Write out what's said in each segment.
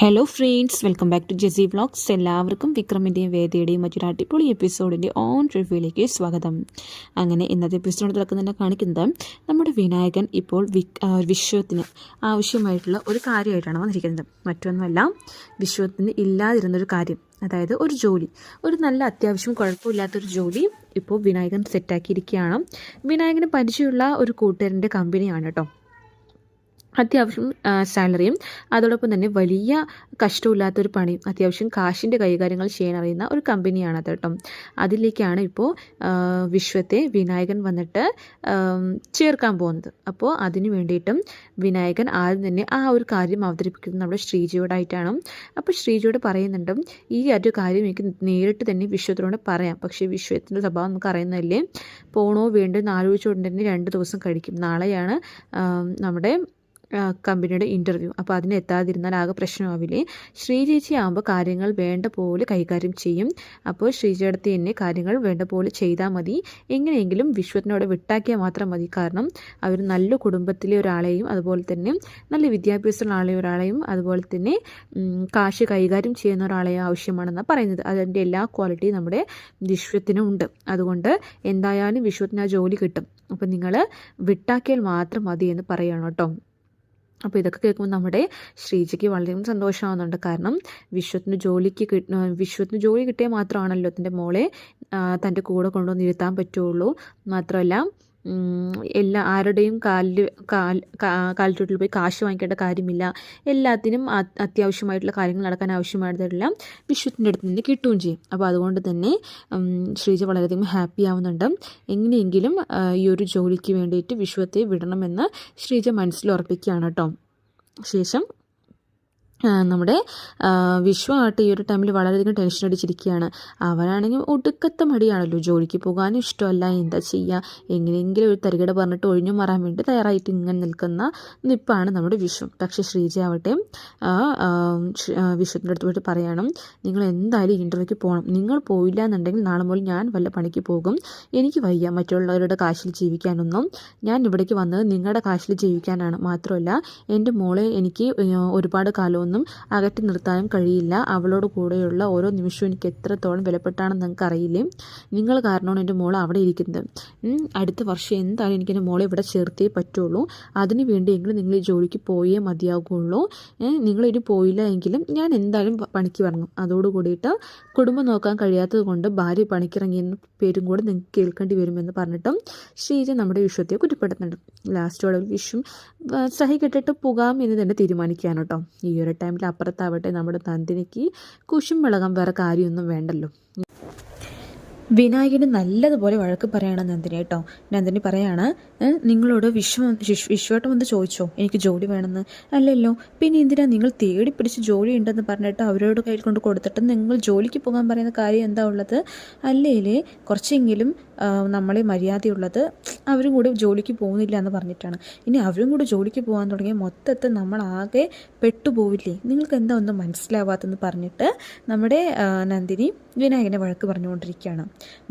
Hello friends, welcome back to Jessy vlogs. എല്ലാവർക്കും വിക്രമിൻ്റെയും വേദയുടെയും മറ്റൊരു അടിപൊളി എപ്പിസോഡിൻ്റെ ഓൺ റിവ്യൂയിലേക്ക് സ്വാഗതം. അങ്ങനെ ഇന്നത്തെ എപ്പിസോഡ് തുറക്കുന്നതിനെ കാണിക്കുന്നത് നമ്മുടെ വിനായകൻ ഇപ്പോൾ വിശ്വത്തിന് ആവശ്യമായിട്ടുള്ള ഒരു കാര്യമായിട്ടാണ് വന്നിരിക്കുന്നത്. മറ്റൊന്നുമല്ല, വിശ്വത്തിന് ഇല്ലാതിരുന്നൊരു കാര്യം, അതായത് ഒരു ജോലി, ഒരു നല്ല അത്യാവശ്യം കുഴപ്പമില്ലാത്തൊരു ജോലി ഇപ്പോൾ വിനായകൻ സെറ്റാക്കിയിരിക്കുകയാണ്. വിനായകന് പരിചയമുള്ള ഒരു കൂട്ടുകാരൻ്റെ കമ്പനിയാണ് കേട്ടോ. അത്യാവശ്യം സാലറിയും അതോടൊപ്പം തന്നെ വലിയ കഷ്ടമില്ലാത്തൊരു പണിയും, അത്യാവശ്യം കാശിൻ്റെ കൈകാര്യങ്ങൾ ചെയ്യാൻ അറിയുന്ന ഒരു കമ്പനിയാണ് അത് കേട്ടോ. അതിലേക്കാണ് ഇപ്പോൾ വിശ്വത്തെ വിനായകൻ വന്നിട്ട് ചേർക്കാൻ പോകുന്നത്. അപ്പോൾ അതിന് വേണ്ടിയിട്ടും വിനായകൻ ആദ്യം തന്നെ ആ ഒരു കാര്യം അവതരിപ്പിക്കുന്നത് നമ്മുടെ ശ്രീജയോടായിട്ടാണ്. അപ്പോൾ ശ്രീജയോട് പറയുന്നുണ്ട്, ഈ ഒരു കാര്യം എനിക്ക് നേരിട്ട് തന്നെ വിശ്വത്തിനോട് പറയാം, പക്ഷേ വിശ്വത്തിൻ്റെ സ്വഭാവം നമുക്ക് അറിയുന്നതല്ലേ, പോണോ വേണ്ടോ എന്ന് ആലോചിച്ചുകൊണ്ട് തന്നെ 2 ദിവസം കഴിക്കും. നാളെയാണ് നമ്മുടെ കമ്പനിയുടെ ഇൻ്റർവ്യൂ. അപ്പോൾ അതിന് എത്താതിരുന്നാൽ ആകെ പ്രശ്നമാവില്ലേ. ശ്രീചേച്ചി ആകുമ്പോൾ കാര്യങ്ങൾ വേണ്ട പോലെ കൈകാര്യം ചെയ്യും. അപ്പോൾ ശ്രീചേടത്തി തന്നെ കാര്യങ്ങൾ വേണ്ട പോലെ ചെയ്താൽ മതി. എങ്ങനെയെങ്കിലും വിശ്വത്തിനോട് വിട്ടാക്കിയാൽ മാത്രം മതി. കാരണം അവർ നല്ല കുടുംബത്തിലെ ഒരാളെയും അതുപോലെ തന്നെ നല്ല വിദ്യാഭ്യാസമുള്ള ഒരാളെയും അതുപോലെ തന്നെ കാശ് കൈകാര്യം ചെയ്യുന്ന ഒരാളെയും ആവശ്യമാണെന്നാണ് പറയുന്നത്. അതിൻ്റെ എല്ലാ ക്വാളിറ്റിയും നമ്മുടെ വിശ്വത്തിനും ഉണ്ട്. അതുകൊണ്ട് എന്തായാലും വിശ്വത്തിന് ആ ജോലി കിട്ടും. അപ്പോൾ നിങ്ങൾ വിട്ടാക്കിയാൽ മാത്രം മതി എന്ന് പറയുകയാണ് കേട്ടോ. അപ്പോൾ ഇതൊക്കെ കേൾക്കുമ്പോൾ നമ്മുടെ ശ്രീജയ്ക്ക് വളരെയധികം സന്തോഷമാകുന്നുണ്ട്. കാരണം വിശ്വത്തിന് ജോലി കിട്ടിയാൽ മാത്രമാണല്ലോ തൻ്റെ മോളെ തൻ്റെ കൂടെ കൊണ്ടുവന്ന് ഇരുത്താൻ പറ്റുള്ളൂ. മാത്രമല്ല ആരുടെയും കാലിച്ചൂട്ടിൽ പോയി കാശ് വാങ്ങിക്കേണ്ട കാര്യമില്ല. എല്ലാത്തിനും അത്യാവശ്യമായിട്ടുള്ള കാര്യങ്ങൾ നടക്കാൻ ആവശ്യമായതെല്ലാം വിശ്വത്തിൻ്റെ അടുത്ത് നിന്ന് കിട്ടുകയും ചെയ്യും. അപ്പോൾ അതുകൊണ്ട് തന്നെ ശ്രീജ വളരെയധികം ഹാപ്പി ആവുന്നുണ്ട്. എങ്ങനെയെങ്കിലും ഈ ഒരു ജോലിക്ക് വേണ്ടിയിട്ട് വിശ്വത്തെ വിടണമെന്ന് ശ്രീജ മനസ്സിലുറപ്പിക്കുകയാണ് കേട്ടോ. ശേഷം നമ്മുടെ വിശ്വമായിട്ട് ഈ ഒരു ടൈമിൽ വളരെയധികം ടെൻഷൻ അടിച്ചിരിക്കുകയാണ്. അവനാണെങ്കിൽ ഒടുക്കത്തെ മടിയാണല്ലോ, ജോലിക്ക് പോകാനും ഇഷ്ടമല്ല. എന്താ ചെയ്യുക, എങ്ങനെയെങ്കിലും ഒരു തരികട പറഞ്ഞിട്ട് ഒഴിഞ്ഞു മാറാൻ വേണ്ടി തയ്യാറായിട്ട് ഇങ്ങനെ നിൽക്കുന്ന നിപ്പാണ് നമ്മുടെ വിശ്വം. പക്ഷേ ശ്രീജ ആവട്ടെ വിശ്വത്തിൻ്റെ അടുത്ത് പോയിട്ട് പറയണം, നിങ്ങൾ എന്തായാലും ഇൻ്റർവ്യൂക്ക് പോകണം. നിങ്ങൾ പോയില്ല എന്നുണ്ടെങ്കിൽ നാളെ മുതൽ ഞാൻ വല്ല പണിക്ക് പോകും. എനിക്ക് വയ്യ മറ്റുള്ളവരുടെ കാശിൽ ജീവിക്കാനൊന്നും. ഞാൻ ഇവിടേക്ക് വന്നത് നിങ്ങളുടെ കാശിൽ ജീവിക്കാനാണ്. മാത്രമല്ല എൻ്റെ മോളെ എനിക്ക് ഒരുപാട് കാലമൊന്നും അകറ്റി നിർത്താനും കഴിയില്ല. അവളോട് കൂടെയുള്ള ഓരോ നിമിഷവും എനിക്ക് എത്രത്തോളം വിലപ്പെട്ടാണെന്ന് നിങ്ങൾക്ക് അറിയില്ലേ. നിങ്ങൾ കാരണമാണ് എൻ്റെ മോൾ അവിടെ ഇരിക്കുന്നത്. അടുത്ത വർഷം എന്തായാലും എനിക്ക് എൻ്റെ മോളെ ഇവിടെ ചേർത്തേ പറ്റുള്ളൂ. അതിന് വേണ്ടിയെങ്കിലും നിങ്ങൾ ഈ ജോലിക്ക് പോയേ മതിയാകുള്ളൂ. നിങ്ങളിനി പോയില്ല എങ്കിലും ഞാൻ എന്തായാലും പണിക്ക് ഇറങ്ങും. അതോടുകൂടിയിട്ട് കുടുംബം നോക്കാൻ കഴിയാത്തത് കൊണ്ട് ഭാര്യ പണിക്കിറങ്ങിയെന്ന പേരും കൂടെ നിങ്ങൾക്ക് കേൾക്കേണ്ടി വരുമെന്ന് പറഞ്ഞിട്ടും ശ്രീജ നമ്മുടെ വിശ്വത്തെ കുറ്റപ്പെടുത്തുന്നുണ്ട്. ലാസ്റ്റോടെ വിശ്വം സഹി കെട്ടിട്ട് പോകാം എന്ന് തന്നെ തീരുമാനിക്കുകയാണ് കേട്ടോ. ഈ ഒരു ടൈമിൽ അപ്പുറത്താവട്ടെ നമ്മുടെ നന്ദിനിക്ക് കുശും വേറെ കാര്യമൊന്നും വേണ്ടല്ലോ. വിനായകന് നല്ലതുപോലെ വഴക്ക് പറയണം നന്ദിനി കേട്ടോ. നന്ദിനി പറയാണ്, നിങ്ങളോട് വിശ്വട്ടം വന്ന് ചോദിച്ചോ എനിക്ക് ജോലി വേണമെന്ന്? അല്ലല്ലോ, പിന്നെ എന്തിനാ നിങ്ങൾ തേടി പിടിച്ച് ജോലി ഉണ്ടെന്ന് പറഞ്ഞിട്ട് അവരോട് കയ്യിൽ കൊണ്ട് കൊടുത്തിട്ട് നിങ്ങൾ ജോലിക്ക് പോകാൻ പറയുന്ന കാര്യം എന്താ ഉള്ളത്? അല്ലേലേ കുറച്ചെങ്കിലും നമ്മളെ മര്യാദയുള്ളത് അവരും കൂടി ജോലിക്ക് പോകുന്നില്ല എന്ന് പറഞ്ഞിട്ടാണ്. ഇനി അവരും കൂടി ജോലിക്ക് പോകാൻ തുടങ്ങിയ മൊത്തത്തിൽ നമ്മളാകെ പെട്ടുപോവില്ലേ? നിങ്ങൾക്ക് എന്താ ഒന്നും മനസ്സിലാവാത്തെന്ന് പറഞ്ഞിട്ട് നമ്മുടെ നന്ദിനി വിനായകനെ വഴക്ക് പറഞ്ഞുകൊണ്ടിരിക്കുകയാണ്.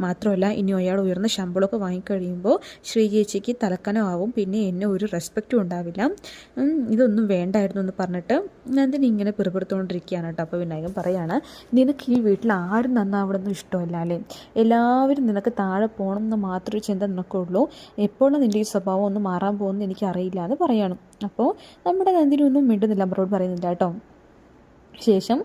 മാത്രമല്ല ഇനി അയാൾ ഉയർന്ന ശമ്പളമൊക്കെ വാങ്ങിക്കഴിയുമ്പോൾ ശ്രീചേച്ചിക്ക് തലക്കനമാവും, പിന്നെ എന്നെ ഒരു റെസ്പെക്റ്റും ഉണ്ടാവില്ല. ഇതൊന്നും വേണ്ടായിരുന്നു എന്ന് പറഞ്ഞിട്ട് നന്ദിനി ഇങ്ങനെ പിറുപിറുത്തുകൊണ്ടിരിക്കുകയാണ് കേട്ടോ. അപ്പോൾ വിനായകൻ പറയാണ്, നിനക്ക് ഈ വീട്ടിൽ ആരും നന്നാവണമെന്നും ഇഷ്ടമല്ല അല്ലേ? എല്ലാവരും നിനക്ക് താഴെ പോകണം എന്ന് മാത്രമേ ചിന്ത നിനക്കുള്ളൂ. എപ്പോഴും നിൻ്റെ ഈ സ്വഭാവം ഒന്ന് മാറാൻ പോകുമെന്ന് എനിക്കറിയില്ല എന്ന് പറയണം. അപ്പോൾ നമ്മുടെ നന്ദിനി ഒന്നും മിണ്ടുന്നില്ല, അവരോട് പറയുന്നില്ല കേട്ടോ. ശേഷം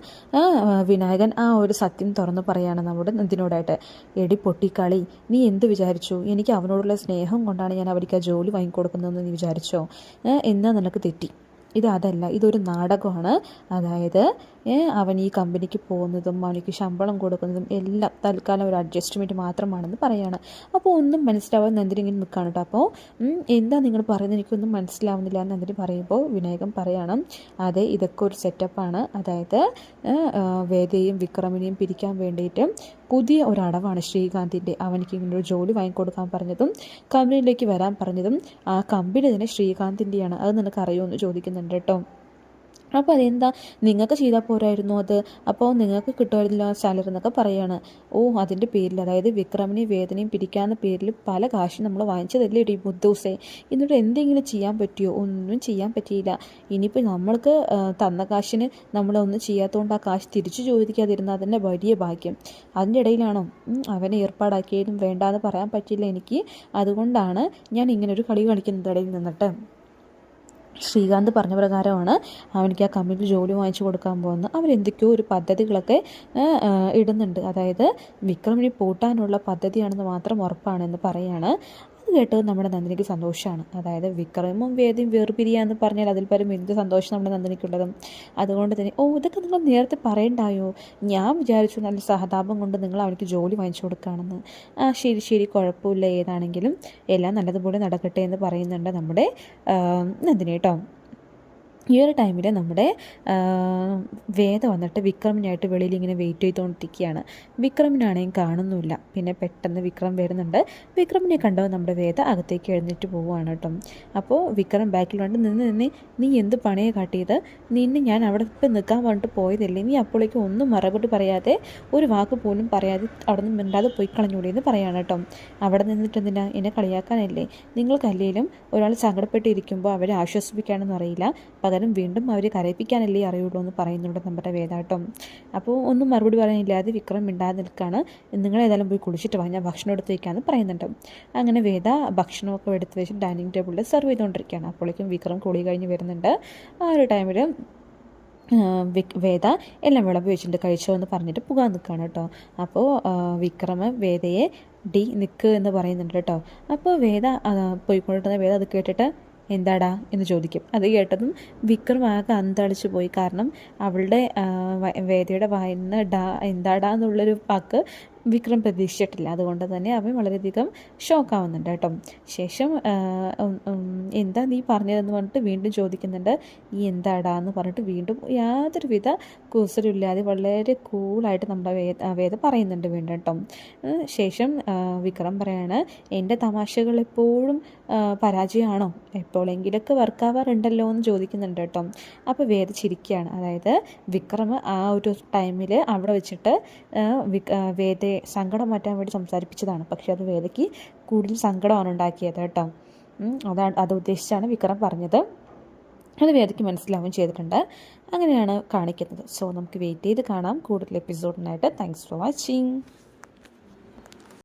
വിനായകൻ ആ ഒരു സത്യം തുറന്ന് പറയാണ് നമ്മുടെ നന്ദിനോടായിട്ട്. എടി പൊട്ടിക്കളി, നീ എന്ത് വിചാരിച്ചു? എനിക്ക് അവനോടുള്ള സ്നേഹം കൊണ്ടാണ് ഞാൻ അവർക്ക് ആ ജോലി വാങ്ങിക്കൊടുക്കുന്നതെന്ന് നീ വിചാരിച്ചോ? എന്നാ നിനക്ക് തെറ്റി. അതല്ല, ഇതൊരു നാടകമാണ്. അതായത് അവൻ ഈ കമ്പനിക്ക് പോകുന്നതും അവനിക്ക് ശമ്പളം കൊടുക്കുന്നതും എല്ലാം തൽക്കാലം ഒരു അഡ്ജസ്റ്റ്മെൻറ്റ് മാത്രമാണെന്ന് പറയാണ്. അപ്പോൾ ഒന്നും മനസ്സിലാവാൻ നന്ദിനി ഇങ്ങനെ നിൽക്കുകയാണ് കേട്ടോ. അപ്പോൾ എന്താ നിങ്ങൾ പറയുന്നത്, എനിക്കൊന്നും മനസ്സിലാവുന്നില്ല എന്ന് നന്ദിനി പറയുമ്പോൾ വിനായകൻ പറയണം, അതെ ഇതൊക്കെ ഒരു സെറ്റപ്പാണ്. അതായത് വേദയെയും വിക്രമിനെയും പിരിക്കാൻ വേണ്ടിയിട്ട് പുതിയ ഒരടവാണ് ശ്രീകാന്തിൻ്റെ. അവനിക്ക് ഇങ്ങനെ ഒരു ജോലി വാങ്ങിക്കൊടുക്കാൻ പറഞ്ഞതും കമ്പനിയിലേക്ക് വരാൻ പറഞ്ഞതും ആ കമ്പനി തന്നെ ശ്രീകാന്തിൻ്റെയാണ്. അത് നിനക്ക് അറിയുമെന്ന് ചോദിക്കുന്നുണ്ട് കേട്ടോ. അപ്പോൾ അതെന്താ നിങ്ങൾക്ക് ചെയ്താൽ പോരായിരുന്നു അത്, അപ്പോൾ നിങ്ങൾക്ക് കിട്ടുമായിരുന്നില്ല സാലറി എന്നൊക്കെ പറയുകയാണ്. ഓ അതിൻ്റെ പേരിൽ, അതായത് വിക്രമിനെയും വേദനയും പിരിക്കാവുന്ന പേരിൽ പല കാശും നമ്മൾ വാങ്ങിച്ചതല്ലേ ഇടി മുദ്ദൂസേ, എന്നിട്ട് എന്തെങ്കിലും ചെയ്യാൻ പറ്റുമോ? ഒന്നും ചെയ്യാൻ പറ്റിയില്ല. ഇനിയിപ്പോൾ നമ്മൾക്ക് തന്ന കാശിന് നമ്മളൊന്നും ചെയ്യാത്തതുകൊണ്ട് ആ കാശ് തിരിച്ചു ചോദിക്കാതിരുന്ന അതിൻ്റെ വലിയ ഭാഗ്യം. അതിൻ്റെ ഇടയിലാണോ അവനെ ഏർപ്പാടാക്കിയതും വേണ്ടാന്ന് പറയാൻ പറ്റില്ല എനിക്ക്, അതുകൊണ്ടാണ് ഞാൻ ഇങ്ങനൊരു കളി കളിക്കുന്നത് ഇടയിൽ നിന്നിട്ട്. ശ്രീകാന്ത് പറഞ്ഞ പ്രകാരമാണ് അവനിക്ക് ആ കമ്പനിയിൽ ജോലി വാങ്ങിച്ചു കൊടുക്കാൻ പോകുന്നത്. അവരെന്തൊക്കെയോ ഒരു പദ്ധതികളൊക്കെ ഇടുന്നുണ്ട്, അതായത് വിക്രമിനെ പൂട്ടാനുള്ള പദ്ധതിയാണെന്ന് മാത്രം ഉറപ്പാണെന്ന് പറയാണ്. അത് കേട്ടത് നമ്മുടെ നന്ദിനിക്ക് സന്തോഷമാണ്. അതായത് വിക്രമും വേദിയും വേർപിരിയാന്ന് പറഞ്ഞാൽ അതിൽ പരം എന്ത് സന്തോഷം നമ്മുടെ നന്ദിനിക്കുള്ളതും. അതുകൊണ്ട് തന്നെ ഇതൊക്കെ നിങ്ങൾ നേരത്തെ പറയണ്ടായോ, ഞാൻ വിചാരിച്ചു നല്ല സഹതാപം കൊണ്ട് നിങ്ങൾ അവർക്ക് ജോലി വാങ്ങിച്ചു കൊടുക്കുകയാണെന്ന്. ശരി ശരി കുഴപ്പമില്ല, ഏതാണെങ്കിലും എല്ലാം നല്ലതുപോലെ നടക്കട്ടെ എന്ന് പറയുന്നുണ്ട് നമ്മുടെ നന്ദിനി കേട്ടോ. ഈ ഒരു ടൈമിൽ നമ്മുടെ വേദ വന്നിട്ട് വിക്രമിനായിട്ട് വെളിയിൽ ഇങ്ങനെ വെയിറ്റ് ചെയ്തുകൊണ്ടിരിക്കുകയാണ്. വിക്രമിനാണെങ്കിൽ കാണുന്നില്ല. പിന്നെ പെട്ടെന്ന് വിക്രം വരുന്നുണ്ട്. വിക്രമിനെ കണ്ടോ നമ്മുടെ വേദ അകത്തേക്ക് എഴുന്നേറ്റ് പോവുകയാണ് കേട്ടോ. അപ്പോൾ വിക്രം ബാക്കിൽ വന്നിട്ട് നിന്ന് നീ എന്ത് പണിയെ കാട്ടിയത്, നിന്നെ ഞാൻ അവിടെ ഇപ്പം നിൽക്കാൻ പറഞ്ഞിട്ട് പോയതല്ലേ, നീ അപ്പോഴേക്കും ഒന്നും മറുപടി പറയാതെ ഒരു വാക്ക് പോലും പറയാതെ അവിടെ നിന്ന് മിണ്ടാതെ പോയി കളഞ്ഞൂടെ എന്ന് പറയാണ് കേട്ടോ. അവിടെ നിന്നിട്ട് എന്തിനാ, എന്നെ കളിയാക്കാനല്ലേ, നിങ്ങൾക്കല്ലേലും ഒരാൾ സങ്കടപ്പെട്ടിരിക്കുമ്പോൾ അവരെ ആശ്വസിപ്പിക്കാനൊന്നും അറിയില്ല, പകരം വീണ്ടും അവർ കരയിപ്പിക്കാനല്ലേ അറിയുള്ളൂ എന്ന് പറയുന്നുണ്ട് നമ്മുടെ വേദാട്ടം. അപ്പോൾ ഒന്നും മറുപടി പറയാനില്ലാതെ വിക്രം മിണ്ടാതെ നിൽക്കുകയാണ്. നിങ്ങളേതായാലും പോയി കുളിച്ചിട്ട് വാ, ഞാൻ ഭക്ഷണം എടുത്ത് വയ്ക്കാമെന്ന് പറയുന്നുണ്ട്. അങ്ങനെ വേദ ഭക്ഷണമൊക്കെ എടുത്ത് വെച്ച് ഡൈനിങ് ടേബിളിൽ സെർവ് ചെയ്തുകൊണ്ടിരിക്കുകയാണ്. അപ്പോഴേക്കും വിക്രം കുളി കഴിഞ്ഞ് വരുന്നുണ്ട്. ആ ഒരു ടൈമിൽ വേദ എല്ലാം വിളമ്പ് വെച്ചിട്ട് കഴിച്ചോ എന്ന് പറഞ്ഞിട്ട് പോകാൻ നിൽക്കുകയാണ് കേട്ടോ. അപ്പോൾ വിക്രമ വേദയെ നിൽക്ക് എന്ന് പറയുന്നുണ്ട് കേട്ടോ. അപ്പോൾ വേദ പോയിക്കൊണ്ടിരുന്ന വേദ അത് കേട്ടിട്ട് എന്താടാ എന്ന് ചോദിക്കും. അത് കേട്ടതും വിക്രം ആകെ അന്തളിച്ചു പോയി. കാരണം അവളുടെ വേദയുടെ വായിന്ന് എന്താടാ എന്നുള്ളൊരു വാക്ക് വിക്രം പ്രതീക്ഷിച്ചിട്ടില്ല. അതുകൊണ്ട് തന്നെ അവൻ വളരെയധികം ഷോക്കാവുന്നുണ്ട് കേട്ടോ. ശേഷം എന്താ നീ പറഞ്ഞതെന്ന് പറഞ്ഞിട്ട് വീണ്ടും ചോദിക്കുന്നുണ്ട്. ഈ എന്താടാ എന്ന് പറഞ്ഞിട്ട് വീണ്ടും യാതൊരുവിധ കൂസലില്ലാതെ വളരെ കൂളായിട്ട് നമ്മുടെ വേദ പറയുന്നുണ്ട് വീണ്ടും കേട്ടോ. ശേഷം വിക്രം പറയാണ്, എൻ്റെ തമാശകൾ എപ്പോഴും പരാജയമാണോ, എപ്പോഴെങ്കിലൊക്കെ വർക്കാവാറുണ്ടല്ലോ എന്ന് ചോദിക്കുന്നുണ്ട് കേട്ടോ. അപ്പോൾ വേദ ചിരിക്കുകയാണ്. അതായത് വിക്രം ആ ഒരു ടൈമിൽ അവിടെ വെച്ചിട്ട് വേദയെ സങ്കടം മാറ്റാൻ വേണ്ടി സംസാരിപ്പിച്ചതാണ്. പക്ഷെ അത് വേദയ്ക്ക് കൂടുതൽ സങ്കടമാണ് ഉണ്ടാക്കിയത് കേട്ടോ. അത് ഉദ്ദേശിച്ചാണ് വിക്രം പറഞ്ഞത്. അത് വേദയ്ക്ക് മനസ്സിലാവുകയും ചെയ്തിട്ടുണ്ട്. അങ്ങനെയാണ് കാണിക്കുന്നത്. സോ നമുക്ക് വെയിറ്റ് ചെയ്ത് കാണാം കൂടുതൽ എപ്പിസോഡിനായിട്ട്. Thanks for watching.